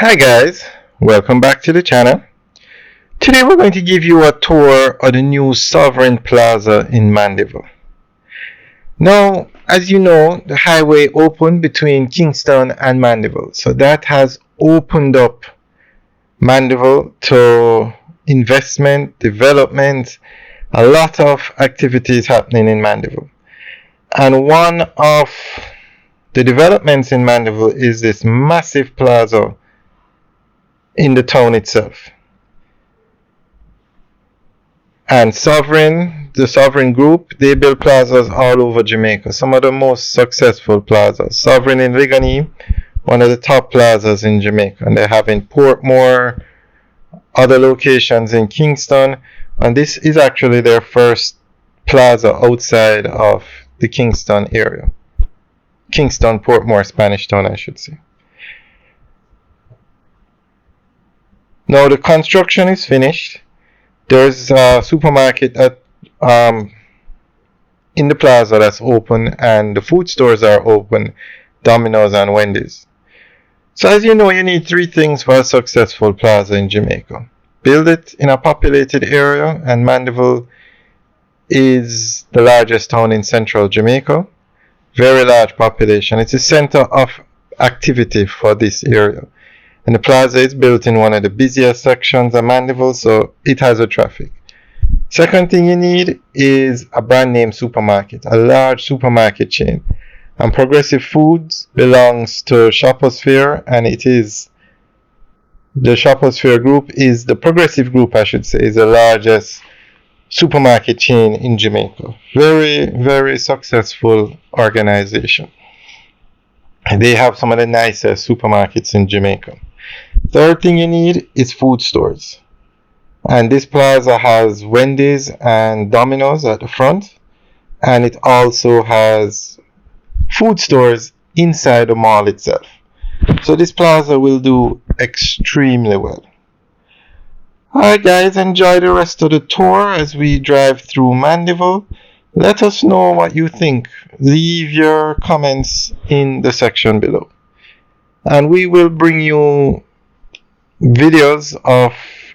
Hi guys, welcome back to the channel. Today we're going to give you a tour of the new Sovereign Plaza in Mandeville. Now, as you know, the highway opened between Kingston and Mandeville, so that has opened up Mandeville to investment, development, a lot of activities happening in Mandeville. And one of the developments in Mandeville is this massive plaza in the town itself. And the Sovereign Group, they build plazas all over Jamaica. Some of the most successful plazas. Sovereign in Ligani, one of the top plazas in Jamaica. And they have in Portmore, other locations in Kingston. And this is actually their first plaza outside of the Kingston area. Kingston, Portmore, Spanish Town, I should say. Now the construction is finished. There's a supermarket in the plaza that's open, and the food stores are open, Domino's and Wendy's. So as you know, you need three things for a successful plaza in Jamaica. Build it in a populated area, and Mandeville is the largest town in central Jamaica. Very large population. It's a center of activity for this area. And the plaza is built in one of the busiest sections of Mandeville, so it has a traffic. Second thing you need is a brand name supermarket, a large supermarket chain. And Progressive Foods belongs to Shoppersphere, and it is the Shoppersphere group is the Progressive group, I should say, is the largest supermarket chain in Jamaica. Very, very successful organization. And they have some of the nicest supermarkets in Jamaica. Third thing you need is food stores. And this plaza has Wendy's and Domino's at the front. And it also has food stores inside the mall itself. So this plaza will do extremely well. Alright guys, enjoy the rest of the tour as we drive through Mandeville. Let us know what you think. Leave your comments in the section below. And we will bring you videos of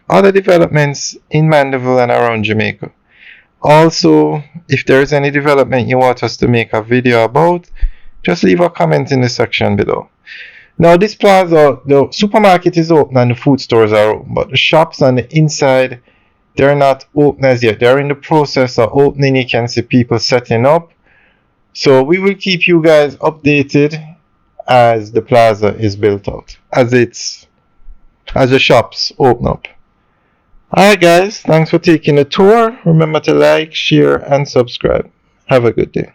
other developments in Mandeville and around Jamaica. Also, if there is any development you want us to make a video about, just leave a comment in the section below. Now this plaza, the supermarket is open and the food stores are open, but the shops on the inside, they're not open as yet. They're in the process of opening. You can see people setting up. So we will keep you guys updated as the plaza is built out, as the shops open up. Alright guys, thanks for taking the tour. Remember to like, share and subscribe. Have a good day.